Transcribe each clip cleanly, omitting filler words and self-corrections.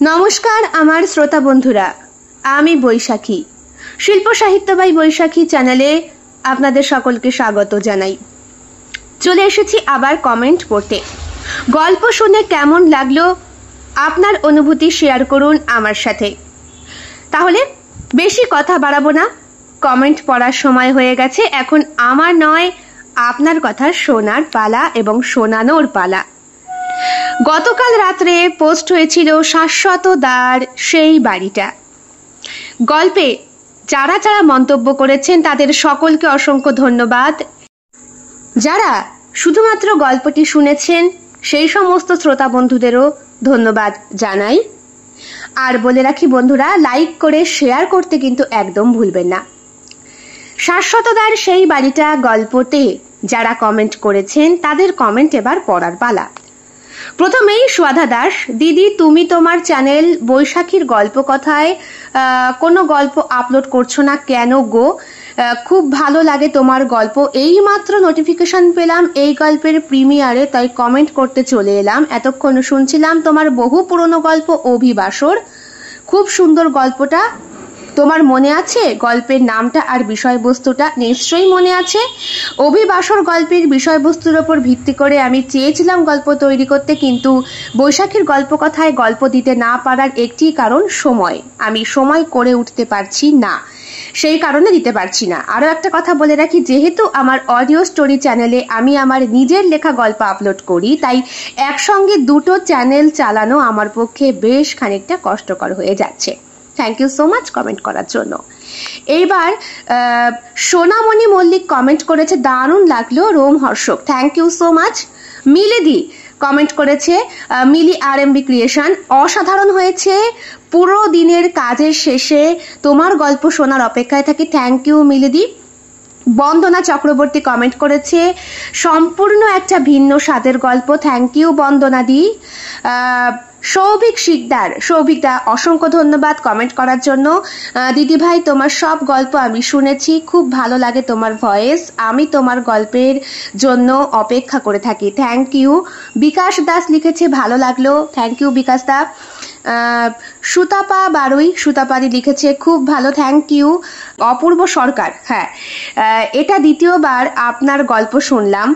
নমস্কার আমার শ্রোতা বন্ধুরা, আমি বৈশাখী। শিল্প সাহিত্য বাই বৈশাখী চ্যানেলে আপনাদের সকলকে স্বাগত জানাই। চলে এসেছি আবার কমেন্ট পড়তে। গল্প শুনে কেমন লাগলো আপনার অনুভূতি শেয়ার করুন আমার সাথে। তাহলে বেশি কথা বাড়াবো না, কমেন্ট পড়ার সময় হয়ে গেছে। এখন আমার নয়, আপনার কথা শোনার পালা এবং শোনানোর পালা। গতকাল রাত্রে পোস্ট হয়েছিল শাশ্বত দ্বার সেই বাড়িটা। গল্পে যারা যারা মন্তব্য করেছেন তাদের সকলকে অসংখ্য ধন্যবাদ। যারা শুধুমাত্র গল্পটি শুনেছেন সেই সমস্ত শ্রোতা বন্ধুদেরও ধন্যবাদ জানাই। আর বলে রাখি বন্ধুরা, লাইক করে শেয়ার করতে কিন্তু একদম ভুলবেন না। শাশ্বত দ্বার সেই বাড়িটা গল্পতে যারা কমেন্ট করেছেন তাদের কমেন্ট এবার পড়ার পালা। প্রথমেই সুয়াধা দাস, দিদি তুমি তোমার চ্যানেল বৈশাখীর গল্প কথায় কোনো গল্প আপলোড করছো না কেন গো? খুব ভালো লাগে তোমার গল্প। এই মাত্র নোটিফিকেশন পেলাম এই গল্পের প্রিমিয়ারে, তাই কমেন্ট করতে চলে এলাম। এতক্ষণ শুনছিলাম তোমার বহু পুরনো গল্প অভিবাসর। খুব সুন্দর গল্পটা। তোমার মনে আছে গল্পের নামটা আর বিষয়বস্তুটা? নিশ্চয়ই মনে আছে। অভিবাসর গল্পের বিষয়বস্তুর ওপর ভিত্তি করে আমি চেয়েছিলাম গল্প তৈরি করতে, কিন্তু বৈশাখীর গল্প কথায় গল্প দিতে না পারার একটি কারণ সময়। আমি সময় করে উঠতে পারছি না, সেই কারণে দিতে পারছি না। আরো একটা কথা বলে রাখি, যেহেতু আমার অডিও স্টোরি চ্যানেলে আমি আমার নিজের লেখা গল্প আপলোড করি, তাই একসঙ্গে দুটো চ্যানেল চালানো আমার পক্ষে বেশ খানিকটা কষ্টকর হয়ে যাচ্ছে। Thank you so much comment করার জন্য। এইবার সোনামণি মল্লিক কমেন্ট করেছে, দারুণ লাগলো রোমহর্ষক। Thank you so much. মিলিদি কমেন্ট করেছে, মিলি RMB ক্রিয়েশন, অসাধারণ হয়েছে। পুরো দিনের কাজের শেষে তোমার গল্প শোনার অপেক্ষায় থাকি। থ্যাংক ইউ মিলিদি। বন্দনা চক্রবর্তী কমেন্ট করেছে, সম্পূর্ণ একটা ভিন্ন স্বাদের গল্প। Thank you Bandana di. সৌভিক শিকদার, সৌভিকদা অসংখ্য ধন্যবাদ কমেন্ট করার জন্য। দিদি ভাই তোমার সব গল্প আমি শুনেছি, খুব ভালো লাগে তোমার ভয়েস। আমি তোমার গল্পের জন্য অপেক্ষা করে থাকি। Thank you. বিকাশ দাস লিখেছে, ভালো লাগলো। থ্যাংক ইউ বিকাশ দা। সুতাপা বারুই, সুতাপাদি লিখেছে, খুব ভালো। Thank you. অপূর্ব সরকার, হ্যাঁ এটা দ্বিতীয়বার আপনার গল্প শুনলাম,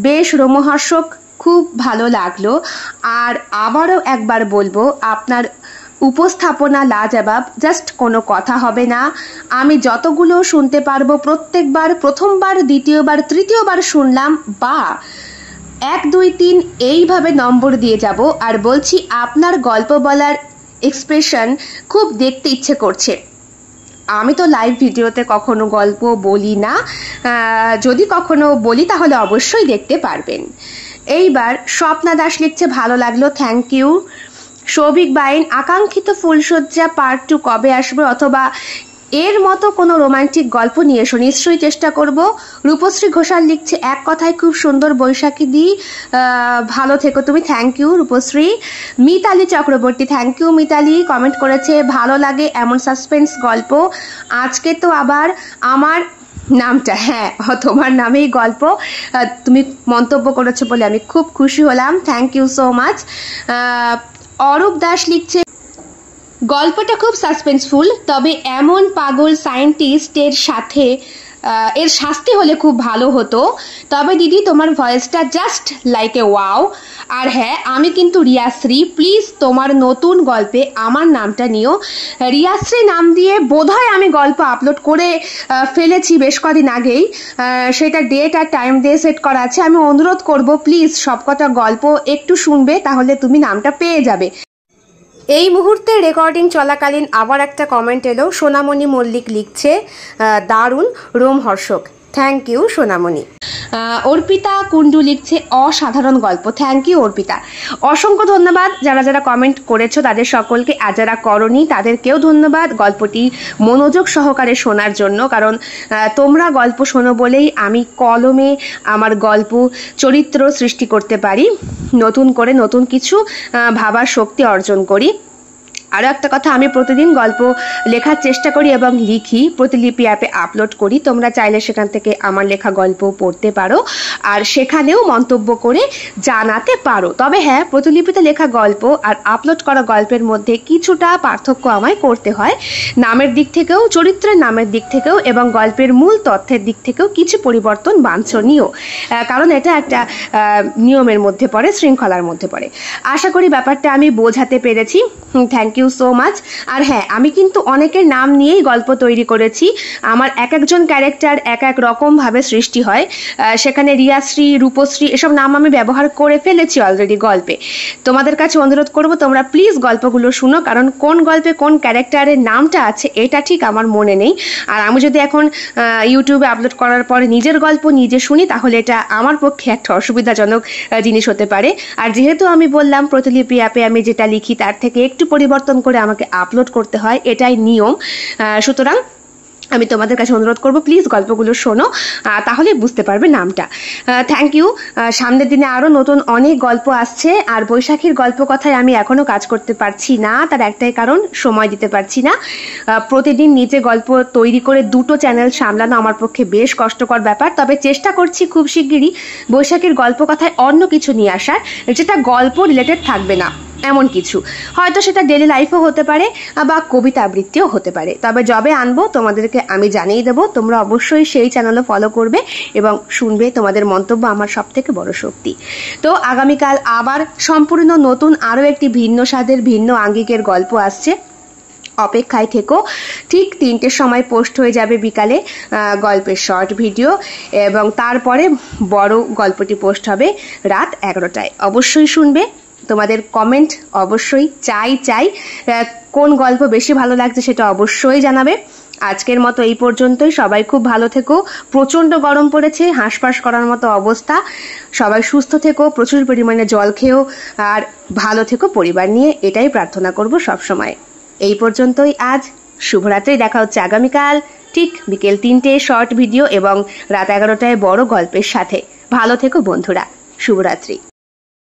বেশ রোমহর্ষক, খুব ভালো লাগলো। আর আবারও একবার বলবো, আপনার উপস্থাপনা লাজবাব, জাস্ট কোনো কথা হবে না। আমি যতগুলো শুনতে পারবো প্রত্যেকবার, প্রথমবার, দ্বিতীয়বার, তৃতীয়বার শুনলাম বা 1, 2, 3 এইভাবে নম্বর দিয়ে যাব। আর বলছি, আপনার গল্প বলার এক্সপ্রেশন খুব দেখতে ইচ্ছে করছে। আমি তো লাইভ ভিডিওতে কখনো গল্প বলি না, যদি কখনো বলি তাহলে অবশ্যই দেখতে পারবেন। এইবার স্বপ্না দাস লিখছে, ভালো লাগলো। Thank you. সৌভিক বাইন, আকাঙ্ক্ষিত ফুলশয্যা পার্ট 2 কবে আসবে, অথবা এর মতো কোনো রোমান্টিক গল্প নিয়ে এসো, নিশ্চয়ই চেষ্টা করব। রূপশ্রী ঘোষাল লিখছে, এক কথায় খুব সুন্দর বৈশাখী দি, ভালো থেকো তুমি। Thank you Rupashree. Mitali Chakraborty, thank you Mitali, comment করেছে, ভালো লাগে এমন সাসপেন্স গল্প। আজকে তো আবার আমার নামটা, হ্যাঁ তোমার নামেই গল্প তুমি মন্তব্য করেছো বলে আমি খুব খুশি হলাম। Thank you so much. Arup Das লিখছে, গল্পটা খুব সাসপেন্সফুল, তবে এমন পাগল সায়েন্টিস্টের সাথে এর শাস্তি হলে খুব ভালো হতো। তবে দিদি তোমার ভয়েসটা জাস্ট লাইক এ ওয়াও। আর হ্যাঁ, আমি কিন্তু রিয়াশ্রী, প্লিজ তোমার নতুন গল্পে আমার নামটা নিও। রিয়াশ্রী নাম দিয়ে বোধহয় আমি গল্প আপলোড করে ফেলেছি বেশ কদিন আগেই, সেটা ডেট আর টাইম দিয়ে সেট করা আছে। আমি অনুরোধ করব প্লিজ সবকটা গল্প একটু শুনবে, তাহলে তুমি নামটা পেয়ে যাবে। এই মুহূর্তে রেকর্ডিং চলাকালীন আবার একটা কমেন্ট এলো, সোনামণি মল্লিক লিখছে, দারুণ রোমহর্ষক। থ্যাংক ইউ সোনামণি। অর্পিতা কুন্ডু লিখছে, অসাধারণ গল্প। থ্যাংক ইউ অর্পিতা, অসংখ্য ধন্যবাদ। যারা যারা কমেন্ট করেছো তাদের সকলকে, আর যারা করনি তাদেরকেও ধন্যবাদ গল্পটি মনোযোগ সহকারে শোনার জন্য। কারণ তোমরা গল্প শোনো বলেই আমি কলমে আমার গল্প চরিত্র সৃষ্টি করতে পারি, নতুন করে নতুন কিছু ভাবার শক্তি অর্জন করি। আরও একটা কথা, আমি প্রতিদিন গল্প লেখার চেষ্টা করি এবং লিখি, প্রতিলিপি অ্যাপে আপলোড করি। তোমরা চাইলে সেখান থেকে আমার লেখা গল্প পড়তে পারো আর সেখানেও মন্তব্য করে জানাতে পারো। তবে হ্যাঁ, প্রতিলিপিতে লেখা গল্প আর আপলোড করা গল্পের মধ্যে কিছুটা পার্থক্য আমায় করতে হয়। নামের দিক থেকেও, চরিত্রের নামের দিক থেকেও এবং গল্পের মূল তথ্যের দিক থেকেও কিছু পরিবর্তন বাঞ্ছনীয়, কারণ এটা একটা নিয়মের মধ্যে পড়ে, শৃঙ্খলার মধ্যে পড়ে। আশা করি ব্যাপারটা আমি বোঝাতে পেরেছি। Thank you so much. আর হ্যাঁ, আমি কিন্তু অনেকের নাম নিয়েই গল্প তৈরি করেছি। আমার এক একজন ক্যারেক্টার এক এক রকমভাবে সৃষ্টি হয়। সেখানে রিয়াশ্রী, রূপশ্রী এসব নাম আমি ব্যবহার করে ফেলেছি অলরেডি গল্পে। তোমাদের কাছে অনুরোধ করব, তোমরা প্লিজ গল্পগুলো শুনো, কারণ কোন গল্পে কোন ক্যারেক্টারের নামটা আছে এটা ঠিক আমার মনে নেই। আর আমি যদি এখন ইউটিউবে আপলোড করার পরে নিজের গল্প নিজে শুনি, তাহলে এটা আমার পক্ষে একটা অসুবিধাজনক জিনিস হতে পারে। আর যেহেতু আমি বললাম প্রতিলিপি অ্যাপে আমি যেটা লিখি তার থেকে একটু পরিবর্তন করে আমাকে আপলোড করতে হয়, এটাই নিয়ম। সুতরাং আমি তোমাদের কাছে অনুরোধ করব, প্লিজ গল্পগুলো শোনো, তাহলে বুঝতে পারবে নামটা। Thank you. সামনের দিনে আরও নতুন অনেক গল্প আসছে। আর বৈশাখীর গল্প কথায় আমি এখনো কাজ করতে পারছি না, তার একটাই কারণ, সময় দিতে পারছি না। প্রতিদিন নিজে গল্প তৈরি করে দুটো চ্যানেল সামলানো আমার পক্ষে বেশ কষ্টকর ব্যাপার। তবে চেষ্টা করছি খুব শিগগিরই বৈশাখীর গল্প কথায় অন্য কিছু নিয়ে আসার, যেটা গল্প রিলেটেড থাকবে না এমন কিছু। হয়তো সেটা ডেলি লাইফও হতে পারে বা কবিতা আবৃত্তিও হতে পারে। তবে যবে আনবো তোমাদেরকে আমি জানিয়ে দেবো। তোমরা অবশ্যই সেই চ্যানেলও ফলো করবে এবং শুনবে। তোমাদের মন্তব্য আমার সব থেকে বড় শক্তি। তো আগামীকাল আবার সম্পূর্ণ নতুন আরও একটি ভিন্ন স্বাদের, ভিন্ন আঙ্গিকের গল্প আসছে, অপেক্ষায় থেকো। ঠিক 3টের সময় পোস্ট হয়ে যাবে বিকালে গল্পের শর্ট ভিডিও, এবং তারপরে বড় গল্পটি পোস্ট হবে রাত 11টায়। অবশ্যই শুনবে। তোমাদের কমেন্ট অবশ্যই চাই। কোন গল্প বেশি ভালো লাগছে সেটা অবশ্যই জানাবে। আজকের মতো এই পর্যন্তই। সবাই খুব ভালো থেকো। প্রচণ্ড গরম পড়েছে, হাঁসফাঁস করার মতো অবস্থা। সবাই সুস্থ থেকো, প্রচুর পরিমাণে জল খেও, আর ভালো থেকো পরিবার নিয়ে, এটাই প্রার্থনা করব সবসময়। এই পর্যন্তই আজ। শুভরাত্রি। দেখা হচ্ছে আগামীকাল ঠিক বিকেল 3টে শর্ট ভিডিও এবং রাত 11টায় বড় গল্পের সাথে। ভালো থেকো বন্ধুরা। শুভরাত্রি।